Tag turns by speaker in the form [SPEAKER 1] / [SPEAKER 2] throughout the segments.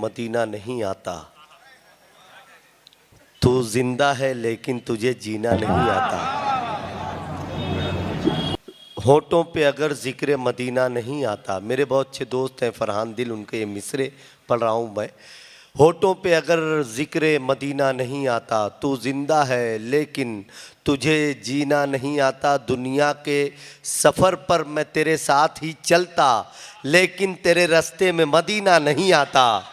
[SPEAKER 1] Medina नहीं आता। तू जिंदा है लेकिन तुझे जीना नहीं आता। होठों पे अगर जिक्र मदीना नहीं आता। मेरे बहुत अच्छे दोस्त हैं फरहान दिल, उनके ये मिसरे पढ़ रहा हूँ मैं। होठों पे अगर जिक्र मदीना नहीं आता। तू जिंदा है लेकिन तुझे जीना नहीं आता। दुनिया के सफ़र पर मैं तेरे साथ ही चलता, लेकिन तेरे रास्ते में मदीना नहीं आता।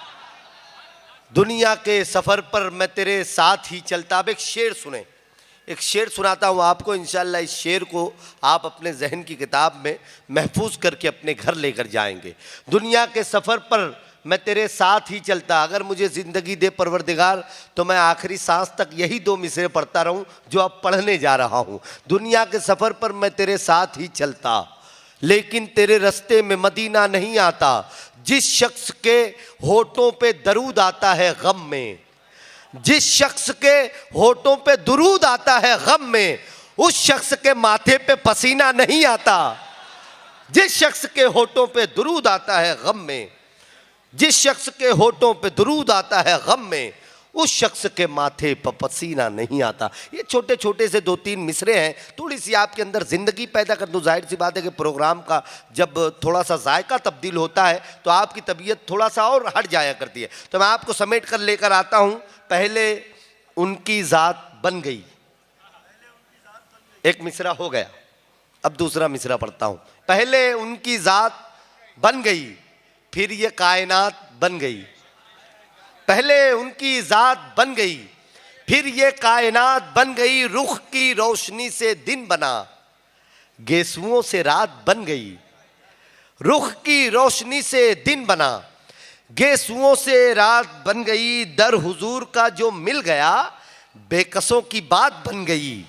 [SPEAKER 1] दुनिया के सफ़र पर मैं तेरे साथ ही चलता। अब एक शेर सुने, एक शेर सुनाता हूँ आपको। इंशाअल्लाह इस शेर को आप अपने जहन की किताब में महफूज करके अपने घर लेकर जाएंगे। दुनिया के सफ़र पर मैं तेरे साथ ही चलता, अगर मुझे ज़िंदगी दे परवरदिगार तो मैं आखिरी सांस तक यही दो मिसरे पढ़ता रहूँ जो अब पढ़ने जा रहा हूँ। दुनिया के सफ़र पर मैं तेरे साथ ही चलता, लेकिन तेरे रास्ते में मदीना नहीं आता। जिस शख्स के होठों पे दरूद आता है गम में, जिस शख्स के होठों पे दुरूद आता है गम में, उस शख्स के माथे पे पसीना नहीं आता। जिस शख्स के होठों पे दुरूद आता है गम में, जिस शख्स के होठों पे दुरूद आता है गम में, उस शख्स के माथे पर पसीना नहीं आता। ये छोटे छोटे से दो तीन मिसरे हैं, थोड़ी सी आपके अंदर ज़िंदगी पैदा कर दूँ। जाहिर सी बात है कि प्रोग्राम का जब थोड़ा सा जायका तब्दील होता है तो आपकी तबीयत थोड़ा सा और हट जाया करती है। तो मैं आपको समेट कर लेकर आता हूँ। पहले उनकी ज़ात बन गई, एक मिसरा हो गया। अब दूसरा मिसरा पढ़ता हूँ। पहले उनकी ज़ात बन गई, फिर ये कायनात बन गई। पहले उनकी ज़ात बन गई, फिर ये कायनात बन गई। रुख की रोशनी से दिन बना, गेसुओं से रात बन गई। रुख की रोशनी से दिन बना, गेसुओं से रात बन गई। दर हुजूर का जो मिल गया, बेकसों की बात बन गई।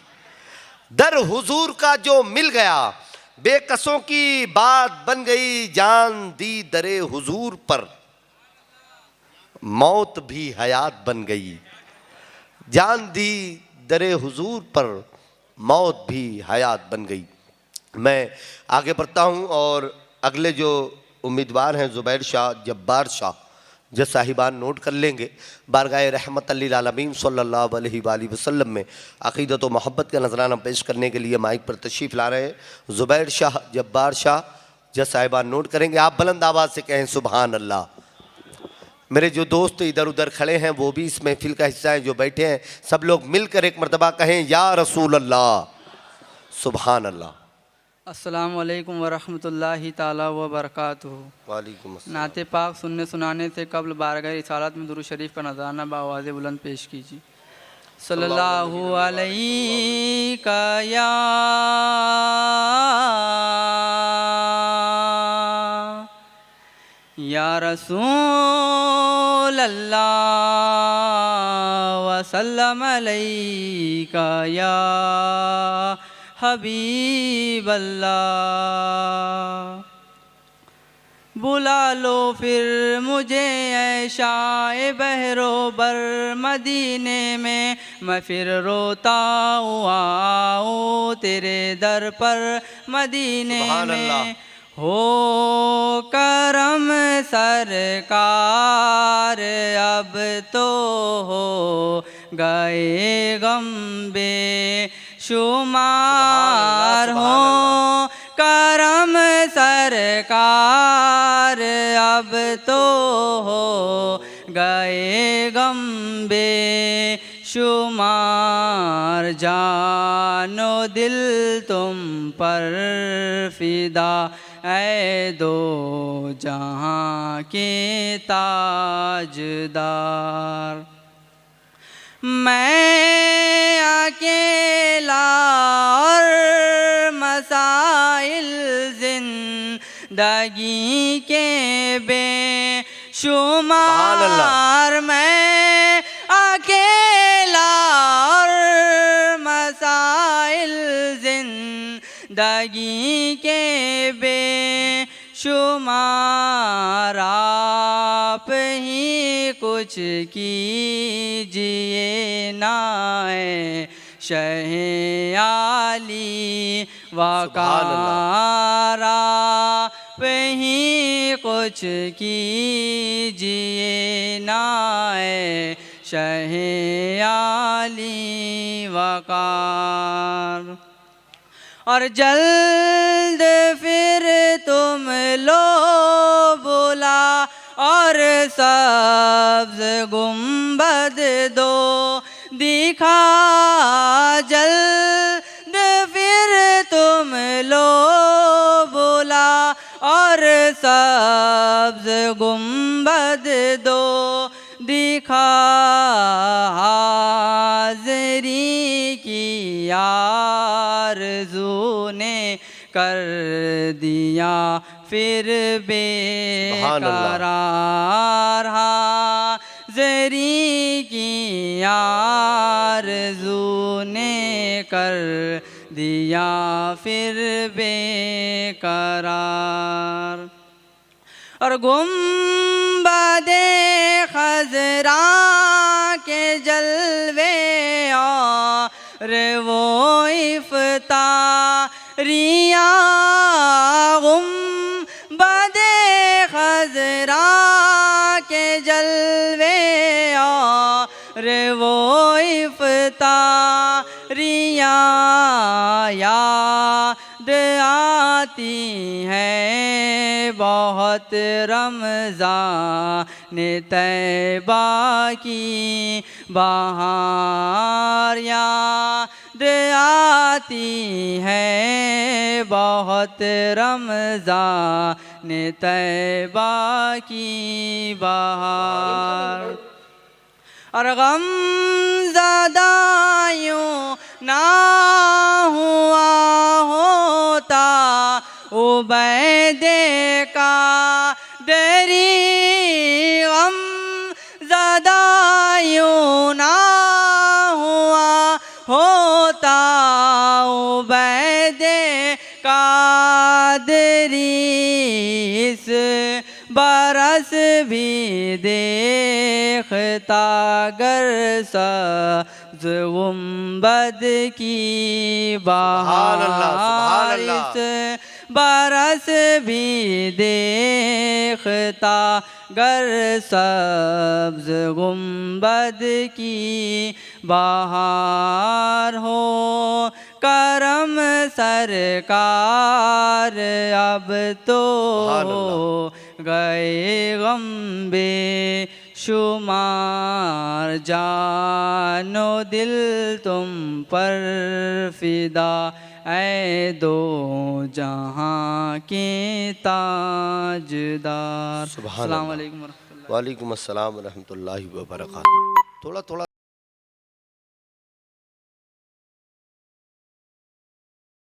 [SPEAKER 1] दर हुजूर का जो मिल गया, बेकसों की बात बन गई। जान दी दरे हुजूर पर, मौत भी हयात बन गई। जान दी दरे हुजूर पर, मौत भी हयात बन गई। मैं आगे बढ़ता हूँ और अगले जो उम्मीदवार हैं ज़ुबैर शाह, जब्बार शाह, जो साहिबान नोट कर लेंगे। बारगाह रहमत लिल आलमीन सल्लल्लाहु अलैहि वसल्लम में अक़ीदत व मोहब्बत का नजराना पेश करने के लिए माइक पर तशरीफ़ ला रहे हैं ज़ुबैर शाह, जब्बार शाह। जो साहिबान नोट करेंगे, आप बुलंद आवाज़ से कहें सुभान अल्लाह। मेरे जो दोस्त इधर उधर खड़े हैं वो भी इस महफिल का हिस्सा हैं, जो बैठे हैं सब लोग मिलकर एक मरतबा कहें या रसूल अल्लाह, सुभान अल्लाह।
[SPEAKER 2] अस्सलाम वालेकुम वरहमतुल्लाहि ताला व बरकातुहू।
[SPEAKER 1] वालेकुम अस्सलाम।
[SPEAKER 2] नाते पाक सुनने सुनाने से कबल बारगाह रिसालत में दुरूद शरीफ का नज़राना बावाज़ बुलंद पेश कीजिए। सल्लल्लाहु अलैहि या रसूल अल्लाह वसल्लम अलैका या हबीब अल्लाह। बुला लो फिर मुझे ऐ शाए बहरो बर मदीने में, मैं फिर रोता हुआ आऊँ तेरे दर पर मदीने में। हो करम सरकार अब तो हो गए गम बेशुमार। हो करम सरकार अब तो हो गए गम बेशुमार। जानो दिल तुम पर फिदा ऐ दो जहाँ के ताजदार। मैं अकेला और मसाइल जिंदगी के बेशुमार। मैं अकेला और मसाइल जिंदगी के बेशुमार। आप ही कुछ कीजिए नाए शहे आली वकारा, वहीं कुछ कीजिए नाए शहे आली वकार। और जल्द फिर तुम लो बुला और सब्ज गुंबद दो दिखा। जल्द फिर तुम लो बुला और सब्ज गुंबद दो दिखा। हाज़री की आरज़ू ने कर दिया फिर बेकरार। हाज़री की आरज़ू ने कर दिया फिर बेकरार। और गुंबदे खज़रा के जलवे और वो इफ्तारियाँ। गुंबदे खज़रा के जलवे और वो इफ्तारियाँ याद आती हैं बहुत रमज़ान तैबा की बहार। याद आती है बहुत रमज़ान तैबा की बहार। और गम ज़दायूं ना हुआ होता उबैदे का दरी। गम ज़दायूं ना हुआ होता उबैदे का दरी। इस बरस भी देखता गर सब्ज़ गुंबद की बहार। इस बरस भी देखता गर सब्ज़ गुंबद की बहार। हो करम सरकार अब तो गए गम बेशुमार। जानो दिल तुम पर फिदा ऐ दो जहाँ के ताजदार। अस्सलाम वालेकुम वरहमतुल्लाह।
[SPEAKER 1] वालेकुम अस्सलाम रहमतुल्लाहि व बरकातहू। थोड़ा थोड़ा